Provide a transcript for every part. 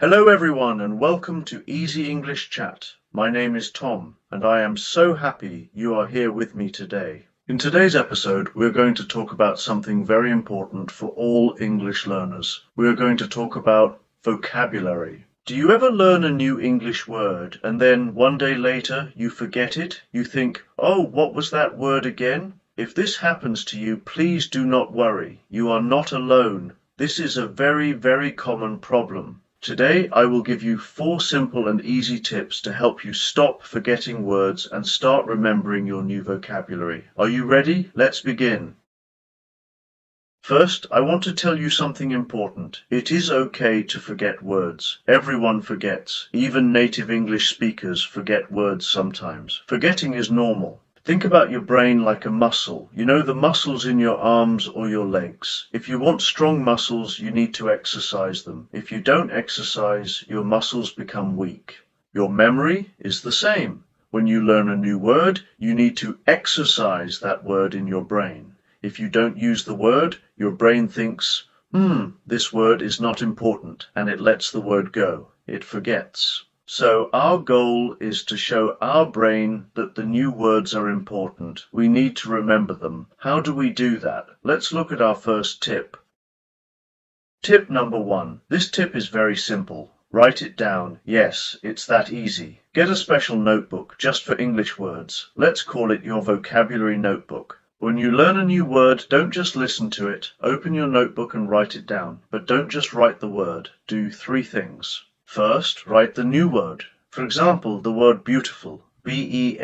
Hello everyone and welcome to Easy English Chat. My name is Tom and I am so happy you are here with me today. In today's episode, we're going to talk about something very important for all English learners. We are going to talk about vocabulary. Do you ever learn a new English word and then one day later you forget it? You think, oh, what was that word again? If this happens to you, please do not worry. You are not alone. This is a very, very common problem. Today I will give you 4 simple and easy tips to help you stop forgetting words and start remembering your new vocabulary. Are you ready? Let's begin. First, I want to tell you something important. It is okay to forget words. Everyone forgets. Even native English speakers forget words sometimes. Forgetting is normal. Think about your brain like a muscle. You know the muscles in your arms or your legs. If you want strong muscles, you need to exercise them. If you don't exercise, your muscles become weak. Your memory is the same. When you learn a new word, you need to exercise that word in your brain. If you don't use the word, your brain thinks, this word is not important, and it lets the word go. It forgets. So our goal is to show our brain that the new words are important. We need to remember them. How do we do that? Let's look at our first tip. Tip number 1. This tip is very simple. Write it down. Yes, it's that easy. Get a special notebook just for English words. Let's call it your vocabulary notebook. When you learn a new word, don't just listen to it. Open your notebook and write it down. But don't just write the word. Do 3 things. First, write the new word. For example, the word beautiful. B-E-A-U-T-I-F-U-L.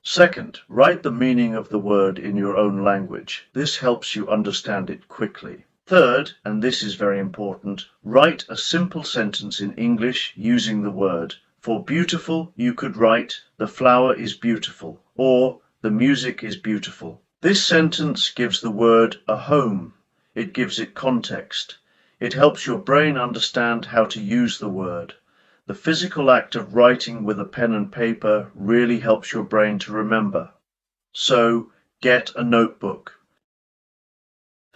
Second, write the meaning of the word in your own language. This helps you understand it quickly. Third, and this is very important, write a simple sentence in English using the word. For beautiful, you could write, the flower is beautiful, or the music is beautiful. This sentence gives the word a home. It gives it context. It helps your brain understand how to use the word. The physical act of writing with a pen and paper really helps your brain to remember. So, get a notebook.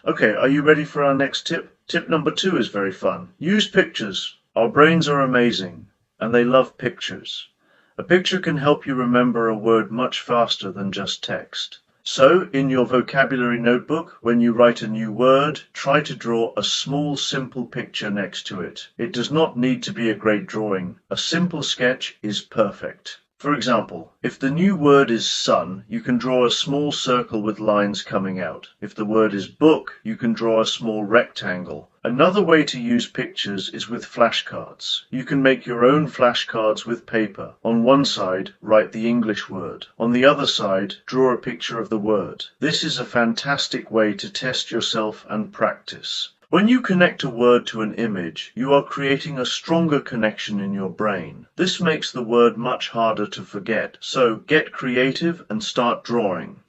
Okay, are you ready for our next tip? Tip number 2 is very fun. Use pictures. Our brains are amazing, and they love pictures. A picture can help you remember a word much faster than just text. So, in your vocabulary notebook, when you write a new word, try to draw a small, simple picture next to it. It does not need to be a great drawing. A simple sketch is perfect. For example, if the new word is sun, you can draw a small circle with lines coming out. If the word is book, you can draw a small rectangle. Another way to use pictures is with flashcards. You can make your own flashcards with paper. On one side, write the English word. On the other side, draw a picture of the word. This is a fantastic way to test yourself and practice. When you connect a word to an image, you are creating a stronger connection in your brain. This makes the word much harder to forget. So get creative and start drawing.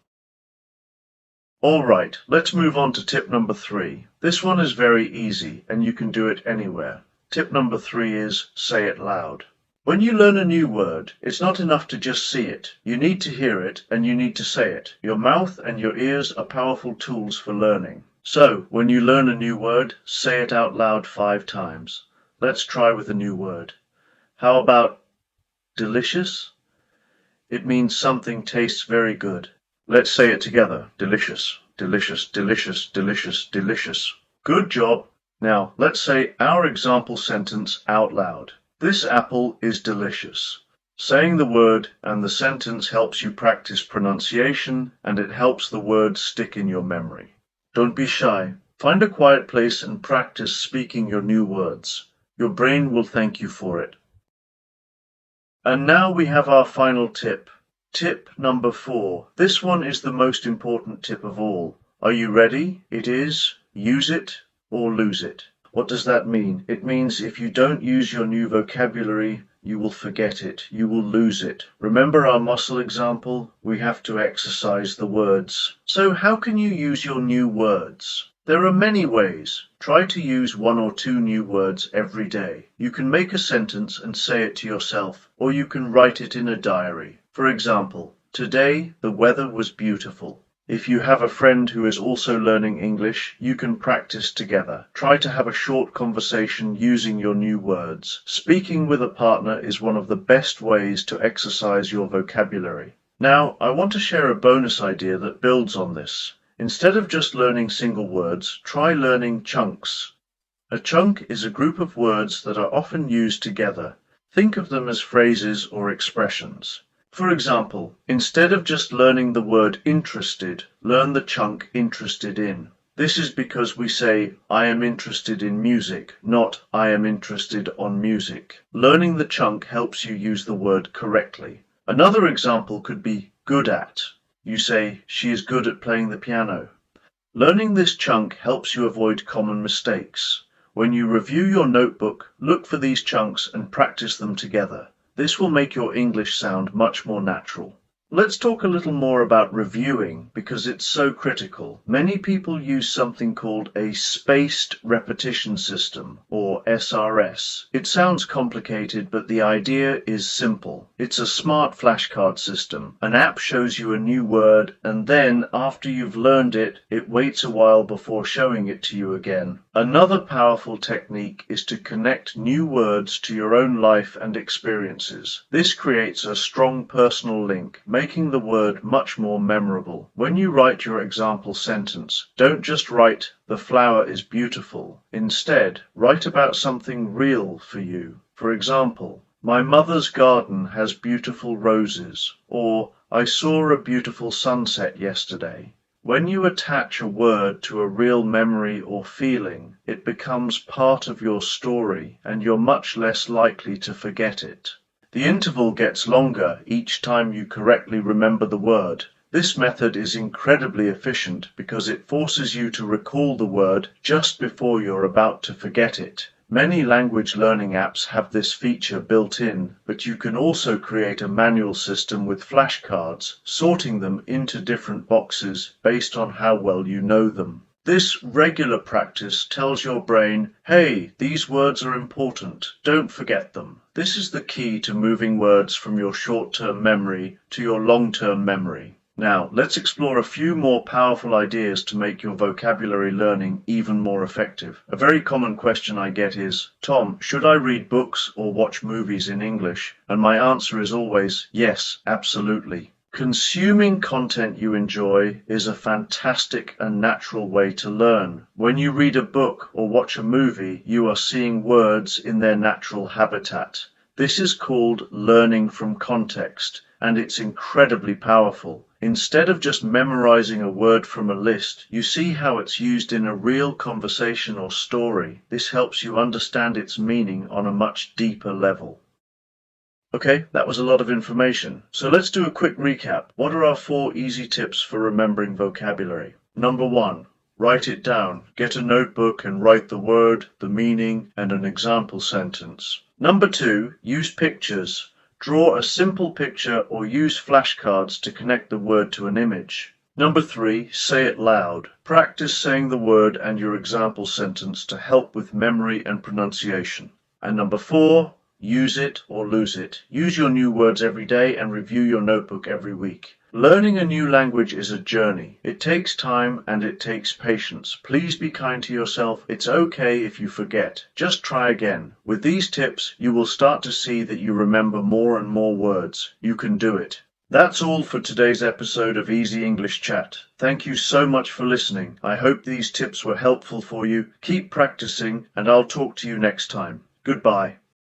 All right, let's move on to tip number 3. This one is very easy and you can do it anywhere. Tip number 3 is say it loud. When you learn a new word, it's not enough to just see it. You need to hear it and you need to say it. Your mouth and your ears are powerful tools for learning. So, when you learn a new word, say it out loud 5 times. Let's try with a new word. How about delicious? It means something tastes very good. Let's say it together. Delicious, delicious, delicious, delicious, delicious. Good job. Now, let's say our example sentence out loud. This apple is delicious. Saying the word and the sentence helps you practice pronunciation, and it helps the word stick in your memory. Don't be shy. Find a quiet place and practice speaking your new words. Your brain will thank you for it. And now we have our final tip. Tip number 4. This one is the most important tip of all. Are you ready? It is use it or lose it. What does that mean? It means if you don't use your new vocabulary, you will forget it. You will lose it. Remember our muscle example? We have to exercise the words. So how can you use your new words? There are many ways. Try to use 1 or 2 new words every day. You can make a sentence and say it to yourself, or you can write it in a diary. For example, today the weather was beautiful. If you have a friend who is also learning English, you can practice together. Try to have a short conversation using your new words. Speaking with a partner is one of the best ways to exercise your vocabulary. Now, I want to share a bonus idea that builds on this. Instead of just learning single words, try learning chunks. A chunk is a group of words that are often used together. Think of them as phrases or expressions. For example, instead of just learning the word interested, learn the chunk interested in. This is because we say, I am interested in music, not I am interested on music. Learning the chunk helps you use the word correctly. Another example could be good at. You say, she is good at playing the piano. Learning this chunk helps you avoid common mistakes. When you review your notebook, look for these chunks and practice them together. This will make your English sound much more natural. Let's talk a little more about reviewing because it's so critical. Many people use something called a spaced repetition system, or SRS. It sounds complicated, but the idea is simple. It's a smart flashcard system. An app shows you a new word, and then, after you've learned it, it waits a while before showing it to you again. Another powerful technique is to connect new words to your own life and experiences. This creates a strong personal link, making the word much more memorable. When you write your example sentence, don't just write, "The flower is beautiful." Instead, write about something real for you. For example, my mother's garden has beautiful roses, or I saw a beautiful sunset yesterday. When you attach a word to a real memory or feeling, it becomes part of your story and you're much less likely to forget it. The interval gets longer each time you correctly remember the word. This method is incredibly efficient because it forces you to recall the word just before you're about to forget it. Many language learning apps have this feature built in, but you can also create a manual system with flashcards, sorting them into different boxes based on how well you know them. This regular practice tells your brain, hey, these words are important, don't forget them. This is the key to moving words from your short-term memory to your long-term memory. Now, let's explore a few more powerful ideas to make your vocabulary learning even more effective. A very common question I get is, Tom, should I read books or watch movies in English? And my answer is always, yes, absolutely. Consuming content you enjoy is a fantastic and natural way to learn. When you read a book or watch a movie, you are seeing words in their natural habitat. This is called learning from context, and it's incredibly powerful. Instead of just memorizing a word from a list, you see how it's used in a real conversation or story. This helps you understand its meaning on a much deeper level. Okay, that was a lot of information. So let's do a quick recap. What are our 4 easy tips for remembering vocabulary? Number 1. Write it down. Get a notebook and write the word, the meaning, and an example sentence. Number 2. Use pictures. Draw a simple picture or use flashcards to connect the word to an image. Number 3. Say it loud. Practice saying the word and your example sentence to help with memory and pronunciation. And number 4. Use it or lose it. Use your new words every day and review your notebook every week. Learning a new language is a journey. It takes time and it takes patience. Please be kind to yourself. It's okay if you forget. Just try again. With these tips, you will start to see that you remember more and more words. You can do it. That's all for today's episode of Easy English Chat. Thank you so much for listening. I hope these tips were helpful for you. Keep practicing and I'll talk to you next time. Goodbye.